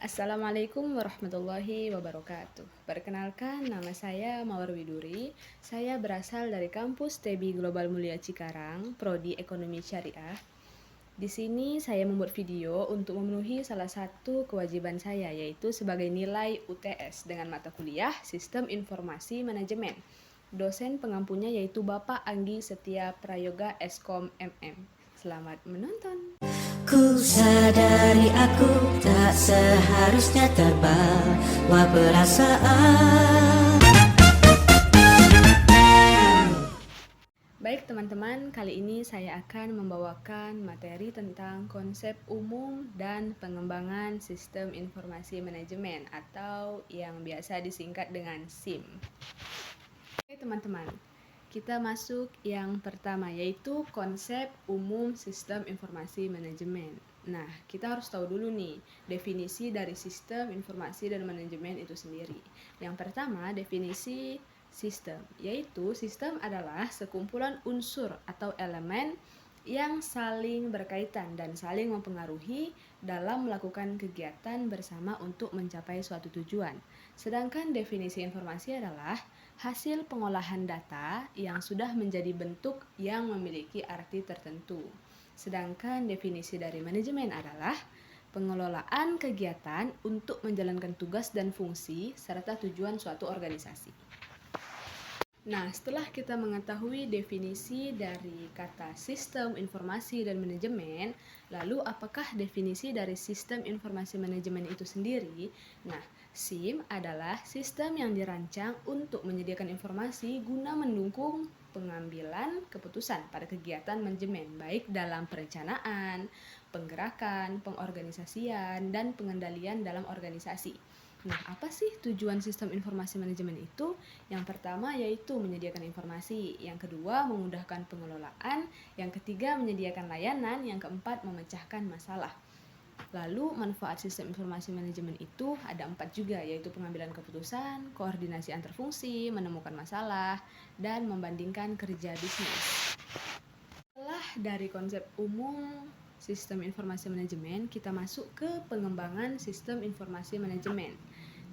Assalamualaikum warahmatullahi wabarakatuh. Perkenalkan, nama saya Mawar Widuri. Saya berasal dari kampus TEBI Global Mulia Cikarang, Prodi Ekonomi Syariah. Di sini saya membuat video untuk memenuhi salah satu kewajiban saya, yaitu sebagai nilai UTS dengan mata kuliah Sistem Informasi Manajemen. Dosen pengampunya yaitu Bapak Anggi Setia Prayoga Eskom MM. Selamat menonton. Ku sadari aku tak seharusnya terbawa perasaan. Baik teman-teman, kali ini saya akan membawakan materi tentang konsep umum dan pengembangan sistem informasi manajemen atau yang biasa disingkat dengan SIM. Oke teman-teman, kita masuk yang pertama yaitu konsep umum sistem informasi manajemen. Nah, kita harus tahu dulu nih definisi dari sistem informasi dan manajemen itu sendiri. Yang pertama, definisi sistem, yaitu sistem adalah sekumpulan unsur atau elemen yang saling berkaitan dan saling mempengaruhi dalam melakukan kegiatan bersama untuk mencapai suatu tujuan. Sedangkan definisi informasi adalah hasil pengolahan data yang sudah menjadi bentuk yang memiliki arti tertentu. Sedangkan definisi dari manajemen adalah pengelolaan kegiatan untuk menjalankan tugas dan fungsi serta tujuan suatu organisasi. Nah, setelah kita mengetahui definisi dari kata sistem informasi dan manajemen, lalu apakah definisi dari sistem informasi manajemen itu sendiri? Nah, SIM adalah sistem yang dirancang untuk menyediakan informasi guna mendukung pengambilan keputusan pada kegiatan manajemen, baik dalam perencanaan, penggerakan, pengorganisasian, dan pengendalian dalam organisasi. Nah, apa sih tujuan sistem informasi manajemen itu? Yang pertama yaitu menyediakan informasi, yang kedua memudahkan pengelolaan, yang ketiga menyediakan layanan, yang keempat memecahkan masalah. Lalu manfaat sistem informasi manajemen itu ada 4 juga, yaitu pengambilan keputusan, koordinasi antar fungsi, menemukan masalah, dan membandingkan kerja bisnis. Setelah dari konsep umum sistem informasi manajemen, kita masuk ke pengembangan sistem informasi manajemen.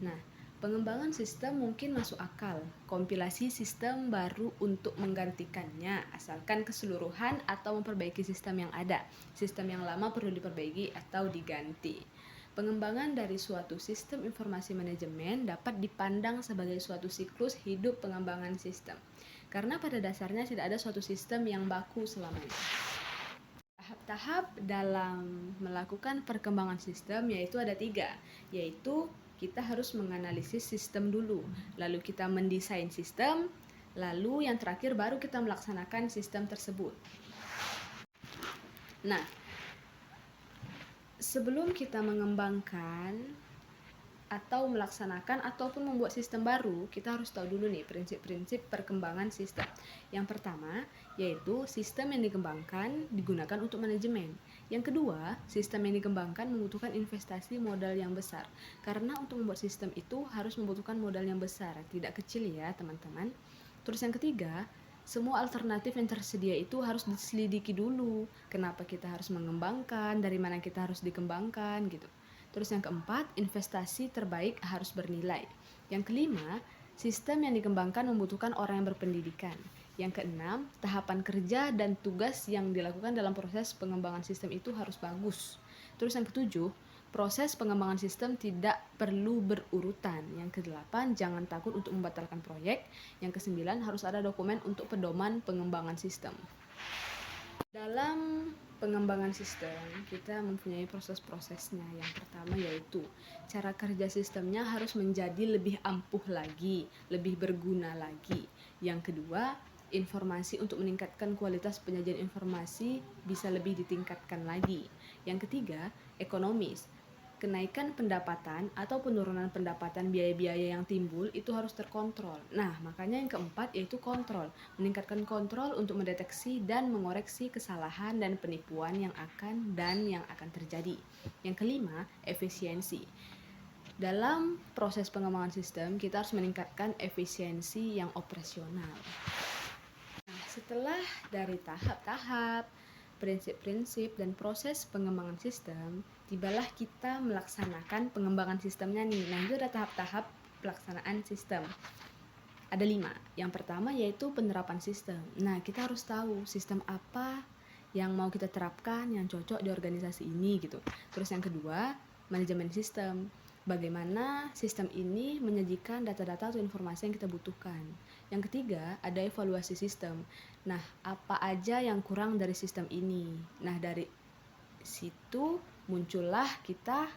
Nah, pengembangan sistem mungkin masuk akal, kompilasi sistem baru untuk menggantikannya, asalkan keseluruhan atau memperbaiki sistem yang ada. Sistem yang lama perlu diperbaiki atau diganti. Pengembangan dari suatu sistem informasi manajemen dapat dipandang sebagai suatu siklus hidup pengembangan sistem. Karena pada dasarnya tidak ada suatu sistem yang baku selamanya. Tahap-tahap dalam melakukan perkembangan sistem yaitu ada 3, yaitu kita harus menganalisis sistem dulu, lalu kita mendesain sistem, lalu yang terakhir baru kita melaksanakan sistem tersebut. Nah, sebelum kita mengembangkan atau melaksanakan ataupun membuat sistem baru, kita harus tahu dulu nih prinsip-prinsip perkembangan sistem. Yang pertama, yaitu sistem yang dikembangkan digunakan untuk manajemen. Yang kedua, sistem yang dikembangkan membutuhkan investasi modal yang besar. Karena untuk membuat sistem itu harus membutuhkan modal yang besar, tidak kecil ya teman-teman. Terus yang ketiga, semua alternatif yang tersedia itu harus diselidiki dulu. Kenapa kita harus mengembangkan, dari mana kita harus dikembangkan gitu. Terus yang keempat, investasi terbaik harus bernilai. Yang kelima, sistem yang dikembangkan membutuhkan orang yang berpendidikan. Yang keenam, tahapan kerja dan tugas yang dilakukan dalam proses pengembangan sistem itu harus bagus. Terus yang ketujuh, proses pengembangan sistem tidak perlu berurutan. Yang kedelapan, jangan takut untuk membatalkan proyek. Yang kesembilan, harus ada dokumen untuk pedoman pengembangan sistem. Dalam pengembangan sistem, kita mempunyai proses-prosesnya. Yang pertama yaitu cara kerja sistemnya harus menjadi lebih ampuh lagi, lebih berguna lagi. Yang kedua, informasi untuk meningkatkan kualitas penyajian informasi bisa lebih ditingkatkan lagi. Yang ketiga, ekonomis. Kenaikan pendapatan atau penurunan pendapatan biaya-biaya yang timbul itu harus terkontrol. Nah, makanya yang keempat yaitu kontrol. Meningkatkan kontrol untuk mendeteksi dan mengoreksi kesalahan dan penipuan yang akan terjadi. Yang kelima, efisiensi. Dalam proses pengembangan sistem, kita harus meningkatkan efisiensi yang operasional. Nah, setelah dari tahap-tahap prinsip-prinsip dan proses pengembangan sistem, tibalah kita melaksanakan pengembangan sistemnya nih. Nah, itu ada tahap-tahap pelaksanaan sistem. Ada 5. Yang pertama yaitu penerapan sistem. Nah, kita harus tahu sistem apa yang mau kita terapkan yang cocok di organisasi ini gitu. Terus yang kedua, manajemen sistem. Bagaimana sistem ini menyajikan data-data atau informasi yang kita butuhkan. Yang ketiga, ada evaluasi sistem. Nah, apa aja yang kurang dari sistem ini? Nah, dari situ muncullah kita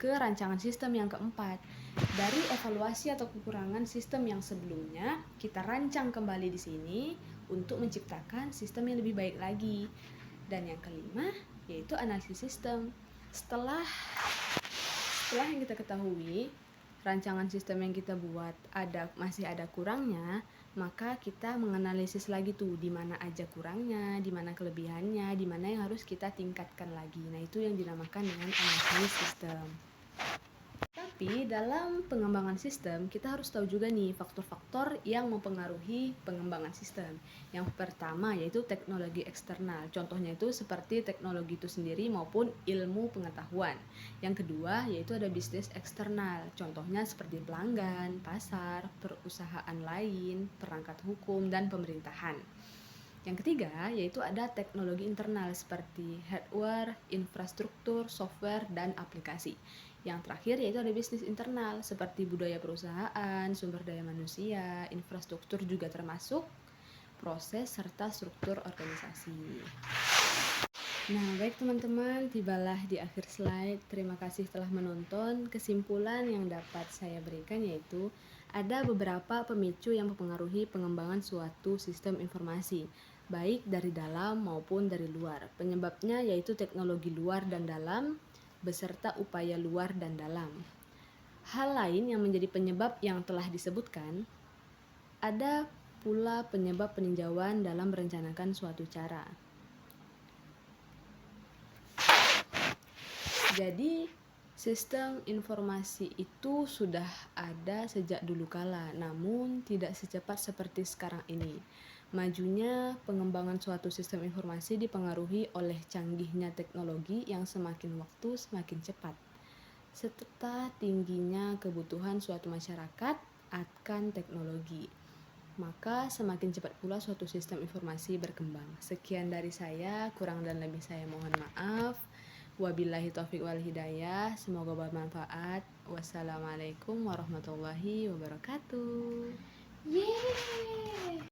ke rancangan sistem yang keempat. Dari evaluasi atau kekurangan sistem yang sebelumnya, kita rancang kembali di sini untuk menciptakan sistem yang lebih baik lagi. Dan yang kelima, yaitu analisis sistem. Setelah yang kita ketahui, rancangan sistem yang kita buat masih ada kurangnya, maka kita menganalisis lagi tuh di mana aja kurangnya, di mana kelebihannya, di mana yang harus kita tingkatkan lagi. Nah, itu yang dinamakan dengan analisis sistem. Tapi dalam pengembangan sistem, kita harus tahu juga nih faktor-faktor yang mempengaruhi pengembangan sistem. Yang pertama yaitu teknologi eksternal. Contohnya itu seperti teknologi itu sendiri maupun ilmu pengetahuan. Yang kedua yaitu ada bisnis eksternal. Contohnya seperti pelanggan, pasar, perusahaan lain, perangkat hukum, dan pemerintahan. Yang ketiga yaitu ada teknologi internal seperti hardware, infrastruktur, software, dan aplikasi. Yang terakhir yaitu ada bisnis internal seperti budaya perusahaan, sumber daya manusia, infrastruktur juga termasuk, proses serta struktur organisasi. Nah, baik teman-teman, tibalah di akhir slide. Terima kasih telah menonton. Kesimpulan yang dapat saya berikan yaitu ada beberapa pemicu yang mempengaruhi pengembangan suatu sistem informasi, baik dari dalam maupun dari luar. Penyebabnya yaitu teknologi luar dan dalam, beserta upaya luar dan dalam. Hal lain yang menjadi penyebab yang telah disebutkan, ada pula penyebab peninjauan dalam merencanakan suatu cara. Jadi, sistem informasi itu sudah ada sejak dulu kala, namun tidak secepat seperti sekarang ini. Majunya pengembangan suatu sistem informasi dipengaruhi oleh canggihnya teknologi yang semakin waktu semakin cepat, serta tingginya kebutuhan suatu masyarakat akan teknologi. Maka semakin cepat pula suatu sistem informasi berkembang. Sekian dari saya, kurang dan lebih saya mohon maaf. Wabillahi taufiq wal hidayah. Semoga bermanfaat. Wassalamualaikum warahmatullahi wabarakatuh. Yeay!